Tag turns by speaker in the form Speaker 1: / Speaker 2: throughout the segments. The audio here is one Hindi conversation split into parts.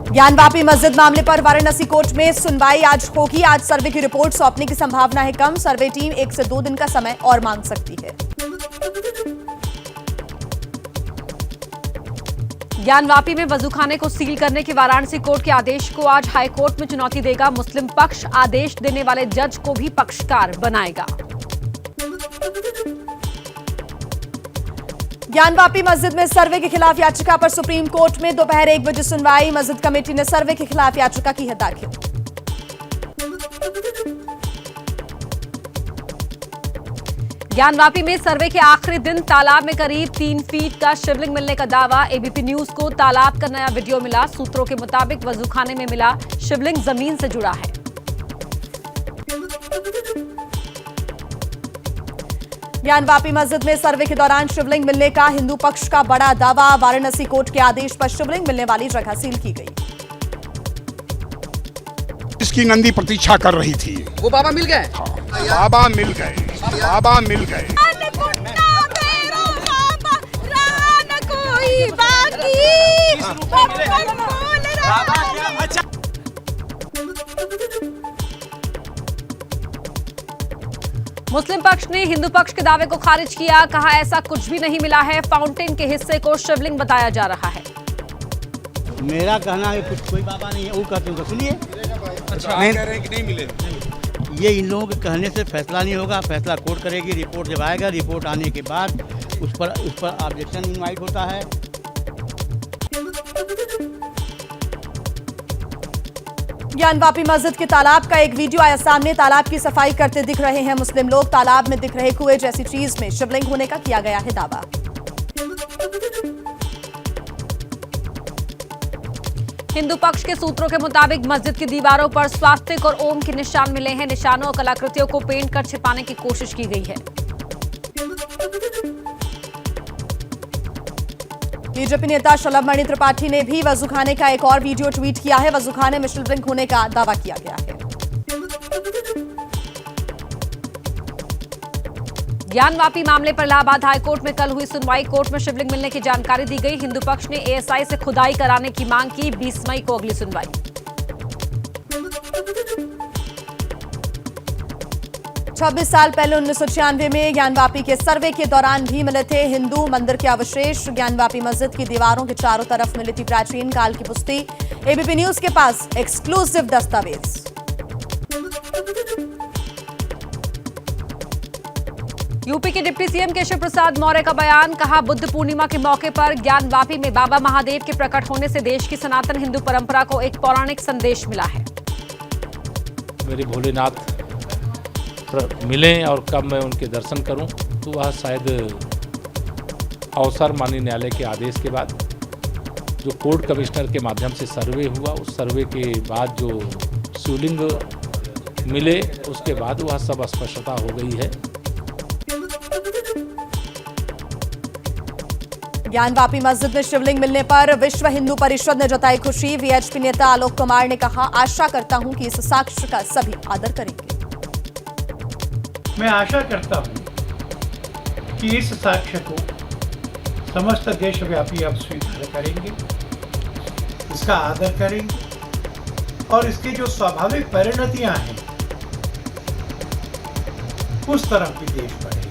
Speaker 1: ज्ञानवापी मस्जिद मामले पर वाराणसी कोर्ट में सुनवाई आज होगी। आज सर्वे की रिपोर्ट सौंपने की संभावना है कम। सर्वे टीम 1 से 2 दिन का समय और मांग सकती है।
Speaker 2: ज्ञानवापी में वजूखाने को सील करने के वाराणसी कोर्ट के आदेश को आज हाईकोर्ट में चुनौती देगा मुस्लिम पक्ष। आदेश देने वाले जज को भी पक्षकार बनाएगा।
Speaker 1: ज्ञानवापी मस्जिद में सर्वे के खिलाफ याचिका पर सुप्रीम कोर्ट में दोपहर 1 बजे सुनवाई। मस्जिद कमेटी ने सर्वे के खिलाफ याचिका की है दाखिल।
Speaker 2: ज्ञानवापी में सर्वे के आखिरी दिन तालाब में करीब 3 फीट का शिवलिंग मिलने का दावा। एबीपी न्यूज को तालाब का नया वीडियो मिला। सूत्रों के मुताबिक वजूखाने में मिला शिवलिंग जमीन से जुड़ा है।
Speaker 1: ज्ञानवापी मस्जिद में सर्वे के दौरान शिवलिंग मिलने का हिंदू पक्ष का बड़ा दावा। वाराणसी कोर्ट के आदेश पर शिवलिंग मिलने वाली जगह सील की गई।
Speaker 3: इसकी नंदी प्रतीक्षा कर रही थी।
Speaker 4: वो बाबा मिल गए।
Speaker 3: हाँ, बाबा मिल गए, बाबा मिल गए।
Speaker 2: मुस्लिम पक्ष ने हिंदू पक्ष के दावे को खारिज किया। कहा ऐसा कुछ भी नहीं मिला है। फाउंटेन के हिस्से को शिवलिंग बताया जा रहा है।
Speaker 5: मेरा कहना है कुछ कोई बाबा नहीं है, वो कहते हैं सुनिए।
Speaker 4: अच्छा, आप कह रहे हैं कि नहीं मिले।
Speaker 5: ये इन लोगों के कहने से फैसला नहीं होगा। फैसला कोर्ट करेगी। रिपोर्ट जब आएगा, रिपोर्ट आने के बाद उस पर ऑब्जेक्शन इनवाइट होता है।
Speaker 1: ज्ञानवापी मस्जिद के तालाब का एक वीडियो आया सामने। तालाब की सफाई करते दिख रहे हैं मुस्लिम लोग। तालाब में दिख रहे कुएं जैसी चीज में शिवलिंग होने का किया गया है दावा।
Speaker 2: हिंदू पक्ष के सूत्रों के मुताबिक मस्जिद की दीवारों पर स्वास्तिक और ओम के निशान मिले हैं। निशानों और कलाकृतियों को पेंट कर छिपाने की कोशिश की गई है।
Speaker 1: बीजेपी नेता शलभमणि त्रिपाठी ने भी वजूखाने का एक और वीडियो ट्वीट किया है। वजूखाने में शिवलिंग होने का दावा किया गया है।
Speaker 2: ज्ञानवापी मामले पर इलाहाबाद हाईकोर्ट में कल हुई सुनवाई। कोर्ट में शिवलिंग मिलने की जानकारी दी गई। हिंदू पक्ष ने एएसआई से खुदाई कराने की मांग की। 20 मई को अगली सुनवाई।
Speaker 1: 26 साल पहले 1996 में ज्ञानवापी के सर्वे के दौरान भी मिले थे हिंदू मंदिर के अवशेष। ज्ञानवापी मस्जिद की दीवारों के चारों तरफ मिली थी प्राचीन काल की पुष्टि। एबीपी न्यूज के पास एक्सक्लूसिव दस्तावेज।
Speaker 2: यूपी के डिप्टी सीएम केशव प्रसाद मौर्य का बयान। कहा बुद्ध पूर्णिमा के मौके पर ज्ञानवापी में बाबा महादेव के प्रकट होने से देश की सनातन हिंदू परंपरा को एक पौराणिक संदेश मिला है।
Speaker 6: मेरे भोलेनाथ मिलें और कब मैं उनके दर्शन करूं, तो वह शायद अवसर माननीय न्यायालय के आदेश के बाद जो कोर्ट कमिश्नर के माध्यम से सर्वे हुआ, उस सर्वे के बाद जो शिवलिंग मिले उसके बाद वह सब स्पष्टता हो गई है।
Speaker 1: ज्ञानवापी मस्जिद में शिवलिंग मिलने पर विश्व हिंदू परिषद ने जताई खुशी। वीएचपी नेता आलोक कुमार ने कहा आशा करता हूं कि इस साक्ष्य का सभी आदर करेंगे।
Speaker 7: मैं आशा करता हूं कि इस साक्ष्य को समस्त देशव्यापी अब स्वीकार करेंगे, इसका आदर करेंगे और इसकी जो स्वाभाविक परिणतियां हैं उस तरफ भी देश बढ़ेगा।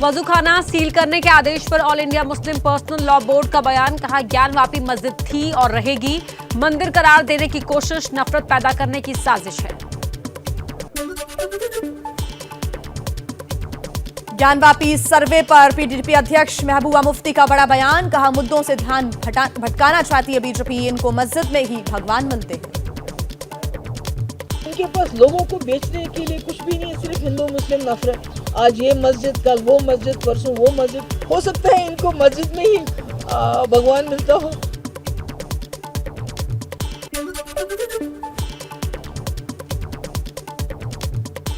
Speaker 2: वजूखाना सील करने के आदेश पर all India Muslim personal law board का बयान। कहा ज्ञानवापी मस्जिद थी और रहेगी। मंदिर करार देने की कोशिश नफरत पैदा करने की साजिश है।
Speaker 1: ज्ञानवापी सर्वे पर पीडीपी अध्यक्ष महबूबा मुफ्ती का बड़ा बयान। कहा मुद्दों से ध्यान भटकाना चाहती है बीजेपी। इनको मस्जिद में ही भगवान मिलते हैं।
Speaker 8: इनके पास लोगों को बेचने के लिए कुछ भी नहीं है, सिर्फ हिंदू मुस्लिम नफरत। आज ये मस्जिद, कल वो मस्जिद, परसों वो मस्जिद। हो सकता है इनको मस्जिद में ही भगवान मिलता हो।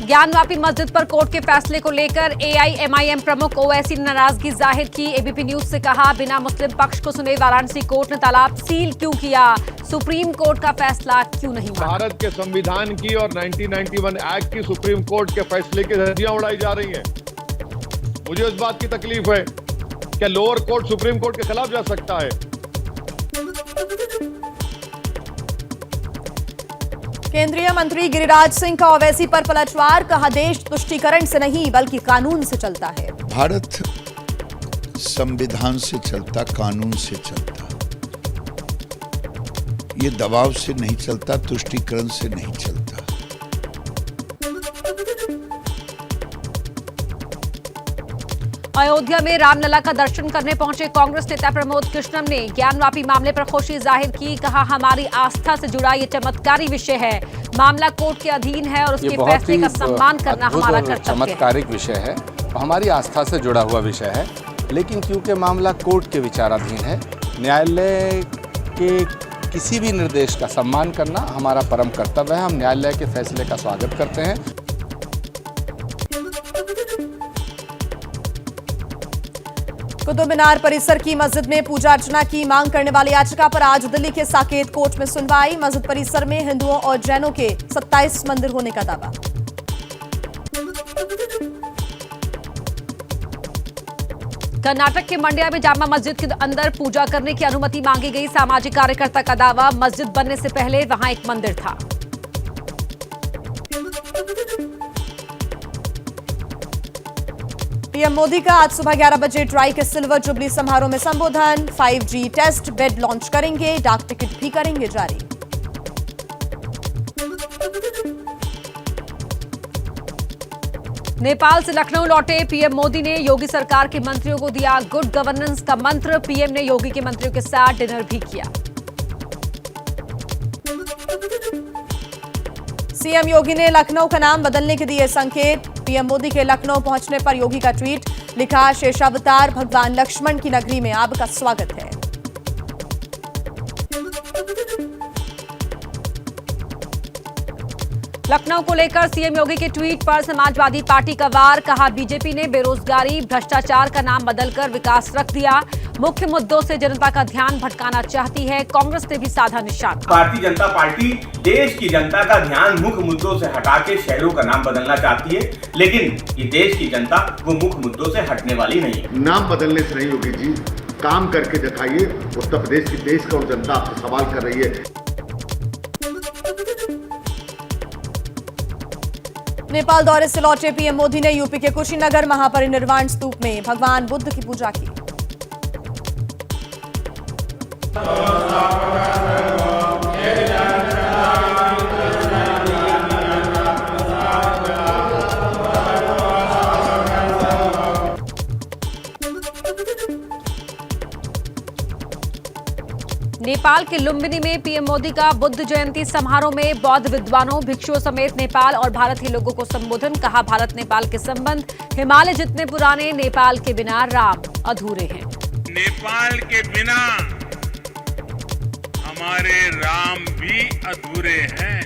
Speaker 2: ज्ञानवापी मस्जिद पर कोर्ट के फैसले को लेकर एआईएमआईएम प्रमुख ओवैसी ने नाराजगी जाहिर की। एबीपी न्यूज से कहा, बिना मुस्लिम पक्ष को सुने वाराणसी कोर्ट ने तालाब सील क्यों किया, सुप्रीम कोर्ट का फैसला क्यों नहीं माना।
Speaker 9: भारत के संविधान की और 1991 एक्ट की सुप्रीम कोर्ट के फैसले की धज्जियां उड़ाई जा रही हैं। मुझे इस बात की तकलीफ है कि लोअर कोर्ट सुप्रीम कोर्ट के खिलाफ जा सकता है।
Speaker 1: केंद्रीय मंत्री गिरिराज सिंह का ओवैसी पर पलटवार, कहा देश तुष्टीकरण से नहीं बल्कि कानून से चलता है।
Speaker 10: भारत संविधान से चलता, कानून से चलता, ये दबाव से नहीं चलता, तुष्टीकरण से नहीं चलता।
Speaker 2: अयोध्या में रामलला का दर्शन करने पहुंचे कांग्रेस नेता प्रमोद कृष्णम ने ज्ञानवापी मामले पर खुशी जाहिर की। कहा, हमारी आस्था से जुड़ा ये चमत्कारी विषय है, मामला कोर्ट के अधीन है और उसके फैसले का सम्मान करना हमारा कर्तव्य है।
Speaker 11: चमत्कारिक विषय है, हमारी आस्था से जुड़ा हुआ विषय है, लेकिन क्योंकि मामला कोर्ट के विचाराधीन है, न्यायालय के किसी भी निर्देश का सम्मान करना हमारा परम कर्तव्य है। हम न्यायालय के फैसले का स्वागत करते हैं।
Speaker 1: कुतुब मीनार परिसर की मस्जिद में पूजा अर्चना की मांग करने वाली याचिका पर आज दिल्ली के साकेत कोर्ट में सुनवाई। मस्जिद परिसर में हिंदुओं और जैनों के 27 मंदिर होने का दावा।
Speaker 2: कर्नाटक के मंड्या में जामा मस्जिद के अंदर पूजा करने की अनुमति मांगी गई। सामाजिक कार्यकर्ता का दावा, मस्जिद बनने से पहले वहां एक मंदिर था।
Speaker 1: पीएम मोदी का आज सुबह 11 बजे ट्राई के सिल्वर जुबली समारोह में संबोधन। 5G टेस्ट बेड लॉन्च करेंगे, डाक टिकट भी करेंगे जारी।
Speaker 2: नेपाल से लखनऊ लौटे पीएम मोदी ने योगी सरकार के मंत्रियों को दिया गुड गवर्नेंस का मंत्र। पीएम ने योगी के मंत्रियों के साथ डिनर भी किया।
Speaker 1: सीएम योगी ने लखनऊ का नाम बदलने के दिए संकेत। पीएम मोदी के लखनऊ पहुंचने पर योगी का ट्वीट, लिखा, शेषावतार भगवान लक्ष्मण की नगरी में आपका स्वागत है।
Speaker 2: लखनऊ को लेकर सीएम योगी के ट्वीट पर समाजवादी पार्टी का वार। कहा, बीजेपी ने बेरोजगारी भ्रष्टाचार का नाम बदलकर विकास रख दिया। मुख्य मुद्दों से जनता का ध्यान भटकाना चाहती है। कांग्रेस ने भी साधा निशान।
Speaker 12: भारतीय जनता पार्टी देश की जनता का ध्यान मुख्य मुद्दों से हटा के शहरों का नाम बदलना चाहती है, लेकिन ये देश की जनता वो मुख्य मुद्दों से हटने वाली नहीं है।
Speaker 9: नाम बदलने से नहीं योगी जी, काम करके दिखाइए। उत्तर प्रदेश की देश का और जनता आपसे सवाल कर रही है।
Speaker 1: नेपाल दौरे से लौटे पीएम मोदी ने यूपी के कुशीनगर महापरिनिर्वाण स्तूप में भगवान बुद्ध की पूजा की।
Speaker 2: नेपाल के लुम्बिनी में पीएम मोदी का बुद्ध जयंती समारोह में बौद्ध विद्वानों, भिक्षुओं समेत नेपाल और भारत के लोगों को संबोधन। कहा, भारत नेपाल के संबंध हिमालय जितने पुराने, नेपाल के बिना राम अधूरे हैं।
Speaker 3: नेपाल के बिना हमारे राम भी अधूरे हैं।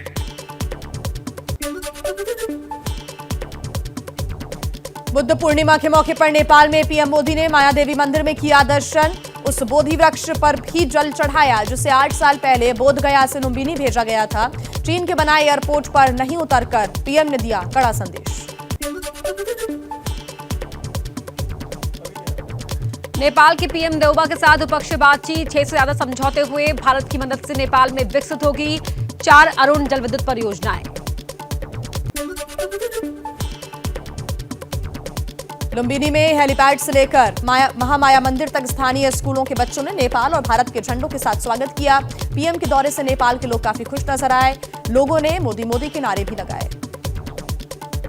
Speaker 1: बुद्ध पूर्णिमा के मौके पर नेपाल में पीएम मोदी ने माया देवी मंदिर में किया दर्शन। उस बोधि वृक्ष पर भी जल चढ़ाया जिसे 8 साल पहले बोधगया से लुम्बिनी भेजा गया था। चीन के बनाए एयरपोर्ट पर नहीं उतरकर पीएम ने दिया कड़ा संदेश।
Speaker 2: नेपाल के पीएम देउबा के साथ द्विपक्षीय बातचीत। 6 से ज्यादा समझौते हुए। भारत की मदद से नेपाल में विकसित होगी 4 अरुण जल विद्युत परियोजनाएं।
Speaker 1: लुम्बिनी में हेलीपैड से लेकर महामाया मंदिर तक स्थानीय स्कूलों के बच्चों ने नेपाल और भारत के झंडों के साथ स्वागत किया। पीएम के दौरे से नेपाल के लोग काफी खुश नजर आए। लोगों ने मोदी मोदी के नारे भी लगाए।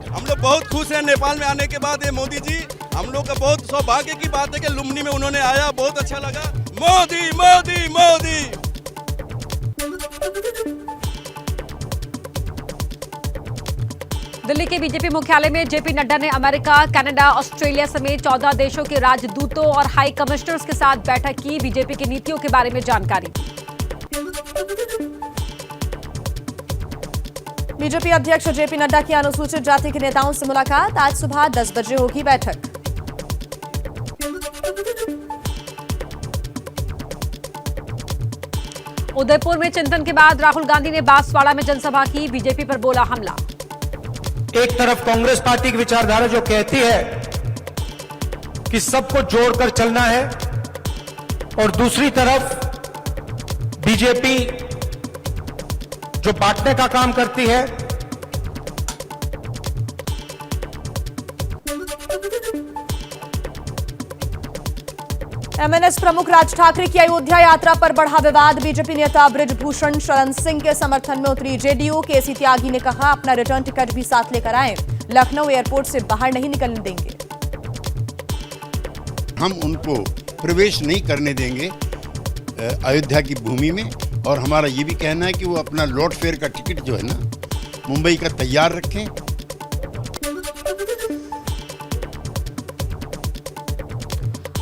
Speaker 13: हम लोग बहुत खुश हैं नेपाल में आने के बाद। ये मोदी जी, हम लोग का बहुत सौभाग्य की बात है कि लुम्बिनी में उन्होंने आया, बहुत अच्छा लगा। मोदी मोदी मोदी।
Speaker 2: दिल्ली के बीजेपी मुख्यालय में जेपी नड्डा ने अमेरिका, कनाडा, ऑस्ट्रेलिया समेत 14 देशों के राजदूतों और हाई कमिश्नर्स के साथ बैठक की। बीजेपी की नीतियों के बारे में जानकारी दी।
Speaker 1: बीजेपी अध्यक्ष जेपी नड्डा की अनुसूचित जाति के नेताओं से मुलाकात। आज सुबह 10 बजे होगी बैठक।
Speaker 2: उदयपुर में चिंतन के बाद राहुल गांधी ने बांसवाड़ा में जनसभा की। बीजेपी पर बोला हमला।
Speaker 14: एक तरफ कांग्रेस पार्टी की विचारधारा जो कहती है कि सबको जोड़कर चलना है, और दूसरी तरफ बीजेपी जो बांटने का काम करती है।
Speaker 1: एमएनएस प्रमुख राज ठाकरे की अयोध्या यात्रा पर बढ़ा विवाद। बीजेपी नेता बृजभूषण शरण सिंह के समर्थन में उतरी जेडीयू। केसी त्यागी ने कहा अपना रिटर्न टिकट भी साथ लेकर आए, लखनऊ एयरपोर्ट से बाहर नहीं निकलने देंगे।
Speaker 15: हम उनको प्रवेश नहीं करने देंगे अयोध्या की भूमि में, और हमारा ये भी कहना है कि वो अपना लौट फेयर का टिकट जो है ना मुंबई का तैयार रखें।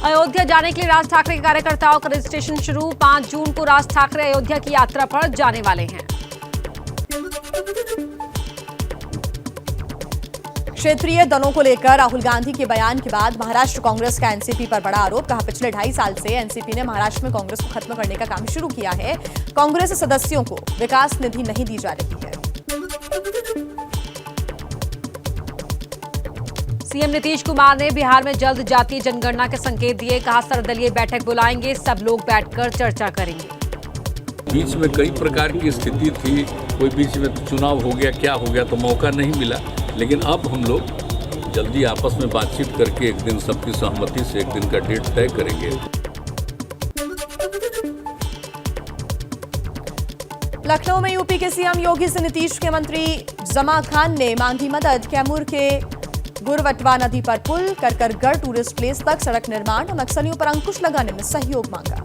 Speaker 2: अयोध्या जाने के लिए राज ठाकरे के कार्यकर्ताओं का रजिस्ट्रेशन शुरू। 5 जून को राज ठाकरे अयोध्या की यात्रा पर जाने वाले हैं।
Speaker 1: क्षेत्रीय दलों को लेकर राहुल गांधी के बयान के बाद महाराष्ट्र कांग्रेस का एनसीपी पर बड़ा आरोप। कहा पिछले 2.5 साल से एनसीपी ने महाराष्ट्र में कांग्रेस को खत्म करने का काम शुरू किया है। कांग्रेस सदस्यों को विकास निधि नहीं दी जा रही है।
Speaker 2: सीएम नीतीश कुमार ने बिहार में जल्द जातीय जनगणना के संकेत दिए। कहा सर्वदलीय बैठक बुलाएंगे, सब लोग बैठकर चर्चा करेंगे।
Speaker 16: बीच में कई प्रकार की स्थिति थी, कोई बीच में चुनाव हो गया, क्या हो गया, तो मौका नहीं मिला। लेकिन अब हम लोग जल्दी आपस में बातचीत करके एक दिन सबकी सहमति से एक दिन का डेट तय करेंगे।
Speaker 1: लखनऊ में यूपी के सीएम योगी से नीतीश के मंत्री जमा खान ने मांगी मदद। कैमूर के गुरवटवा नदी पर पुल, करकरगढ़ टूरिस्ट प्लेस तक सड़क निर्माण और नक्सलियों पर अंकुश लगाने में सहयोग मांगा।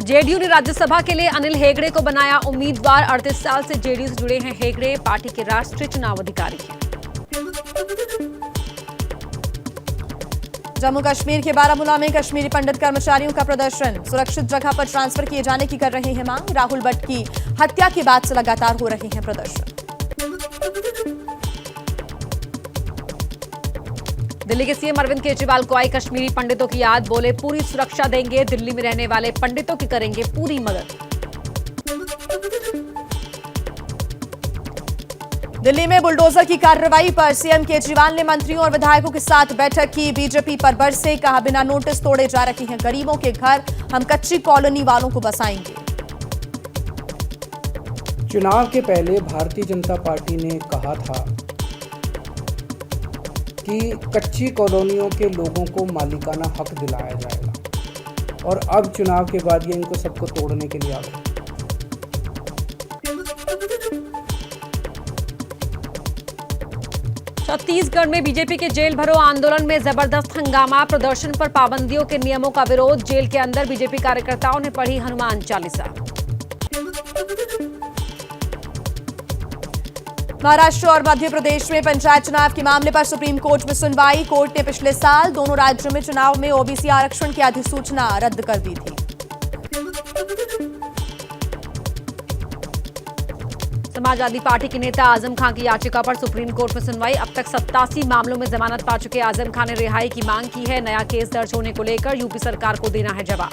Speaker 2: जेडीयू ने राज्यसभा के लिए अनिल हेगड़े को बनाया उम्मीदवार। 38 साल से जेडीयू से जुड़े हैं हेगड़े, पार्टी के राष्ट्रीय चुनाव अधिकारी हैं।
Speaker 1: जम्मू कश्मीर के बारामूला में कश्मीरी पंडित कर्मचारियों का प्रदर्शन। सुरक्षित जगह पर ट्रांसफर किए जाने की कर रहे हैं मांग। राहुल भट्ट की हत्या के बाद से लगातार हो रहे हैं प्रदर्शन।
Speaker 2: दिल्ली के सीएम अरविंद केजरीवाल को आई कश्मीरी पंडितों की याद। बोले पूरी सुरक्षा देंगे, दिल्ली में रहने वाले पंडितों की करेंगे पूरी मदद।
Speaker 1: दिल्ली में बुलडोजर की कार्रवाई पर सीएम केजरीवाल ने मंत्रियों और विधायकों के साथ बैठक की। बीजेपी पर बरसे। कहा बिना नोटिस तोड़े जा रहे हैं गरीबों के घर, हम कच्ची कॉलोनी वालों को बसाएंगे।
Speaker 17: चुनाव के पहले भारतीय जनता पार्टी ने कहा था कि कच्ची कॉलोनियों के लोगों को मालिकाना हक दिलाया जाएगा, और अब चुनाव के बाद ये इनको सबको तोड़ने के लिए आ गए।
Speaker 2: छत्तीसगढ़ में बीजेपी के जेल भरो आंदोलन में जबरदस्त हंगामा। प्रदर्शन पर पाबंदियों के नियमों का विरोध। जेल के अंदर बीजेपी कार्यकर्ताओं ने पढ़ी हनुमान चालीसा।
Speaker 1: महाराष्ट्र और मध्य प्रदेश में पंचायत चुनाव के मामले पर सुप्रीम कोर्ट में सुनवाई। कोर्ट ने पिछले साल दोनों राज्यों में चुनाव में ओबीसी आरक्षण की अधिसूचना रद्द कर दी थी।
Speaker 2: समाजवादी पार्टी के नेता आजम खान की याचिका पर सुप्रीम कोर्ट में सुनवाई। अब तक 87 मामलों में जमानत पा चुके आजम खान ने रिहाई की मांग की है। नया केस दर्ज होने को लेकर यूपी सरकार को देना है जवाब।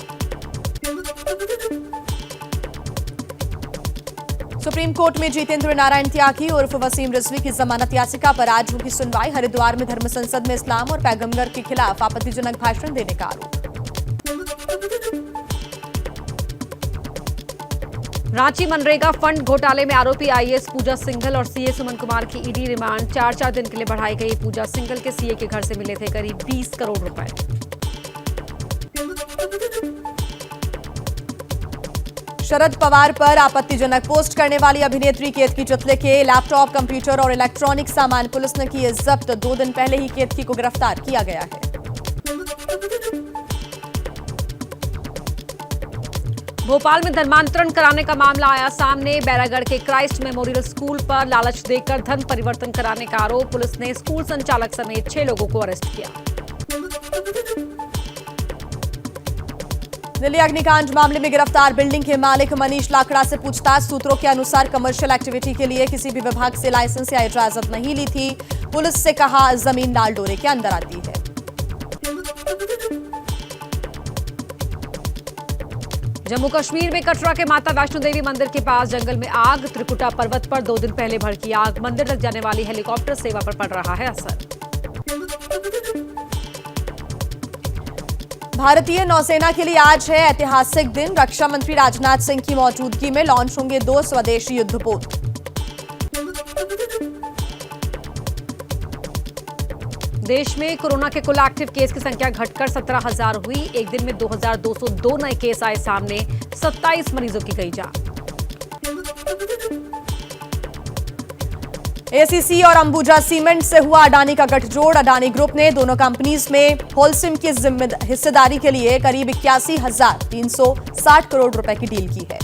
Speaker 1: सुप्रीम कोर्ट में जितेंद्र नारायण त्यागी उर्फ वसीम रिजवी की जमानत याचिका पर आज होगी सुनवाई। हरिद्वार में धर्म संसद में इस्लाम और पैगंबर के खिलाफ आपत्तिजनक भाषण देने का आरोप।
Speaker 2: रांची मनरेगा फंड घोटाले में आरोपी आईएएस पूजा सिंघल और सीए सुमन कुमार की ईडी रिमांड 4 दिन के लिए बढ़ाई गई। पूजा सिंघल के सीए के घर से मिले थे करीब 20 करोड़ रुपए।
Speaker 1: शरद पवार पर आपत्तिजनक पोस्ट करने वाली अभिनेत्री केतकी चितले के लैपटॉप, कंप्यूटर और इलेक्ट्रॉनिक सामान पुलिस ने किए जब्त। 2 दिन पहले ही केतकी को गिरफ्तार किया गया है।
Speaker 2: भोपाल में धर्मांतरण कराने का मामला आया सामने। बैरागढ़ के क्राइस्ट मेमोरियल स्कूल पर लालच देकर धर्म परिवर्तन कराने का आरोप। पुलिस ने स्कूल संचालक समेत 6 लोगों को अरेस्ट किया।
Speaker 1: दिल्ली अग्निकांड मामले में गिरफ्तार बिल्डिंग के मालिक मनीष लाकड़ा से पूछताछ। सूत्रों के अनुसार कमर्शियल एक्टिविटी के लिए किसी भी विभाग से लाइसेंस या इजाजत नहीं ली थी। पुलिस से कहा जमीन लाल डोरे के अंदर आती है।
Speaker 2: जम्मू कश्मीर में कटरा के माता वैष्णो देवी मंदिर के पास जंगल में आग। त्रिकुटा पर्वत पर 2 दिन पहले भड़की आग। मंदिर तक जाने वाली हेलीकॉप्टर सेवा पर पड़ रहा है असर।
Speaker 1: भारतीय नौसेना के लिए आज है ऐतिहासिक दिन। रक्षा मंत्री राजनाथ सिंह की मौजूदगी में लॉन्च होंगे 2 स्वदेशी युद्धपोत।
Speaker 2: देश में कोरोना के कुल एक्टिव केस की संख्या घटकर 17,000 हुई। एक दिन में 2,202 नए केस आए सामने। 27 मरीजों की गई जान।
Speaker 1: एसीसी और अंबुजा सीमेंट से हुआ अडानी का गठजोड़। अडानी ग्रुप ने दोनों कंपनीज में होलसिम की हिस्सेदारी के लिए करीब 81,360 करोड़ रुपए की डील की है।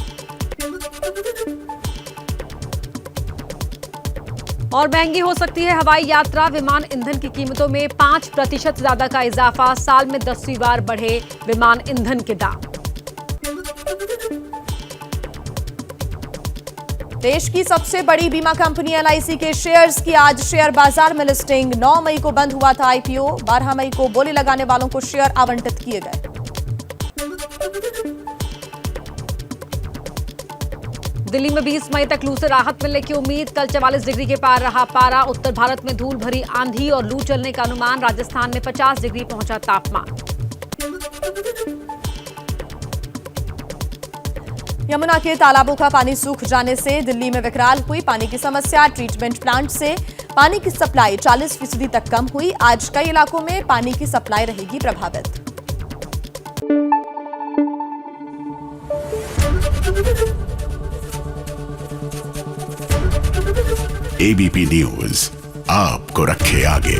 Speaker 2: और महंगी हो सकती है हवाई यात्रा। विमान ईंधन की कीमतों में 5% ज्यादा का इजाफा। साल में 10वीं बार बढ़े विमान ईंधन के दाम।
Speaker 1: देश की सबसे बड़ी बीमा कंपनी एलआईसी के शेयर्स की आज शेयर बाजार में लिस्टिंग। 9 मई को बंद हुआ था आईपीओ। 12 मई को बोली लगाने वालों को शेयर आवंटित किए गए।
Speaker 2: दिल्ली में 20 मई तक लू से राहत मिलने की उम्मीद। कल 44 डिग्री के पार रहा पारा। उत्तर भारत में धूल भरी आंधी और लू चलने का अनुमान। राजस्थान में 50 डिग्री पहुंचा तापमान।
Speaker 1: यमुना के तालाबों का पानी सूख जाने से दिल्ली में विकराल हुई पानी की समस्या। ट्रीटमेंट प्लांट से पानी की सप्लाई 40% तक कम हुई। आज कई इलाकों में पानी की सप्लाई रहेगी प्रभावित।
Speaker 18: एबीपी न्यूज आपको रखे आगे।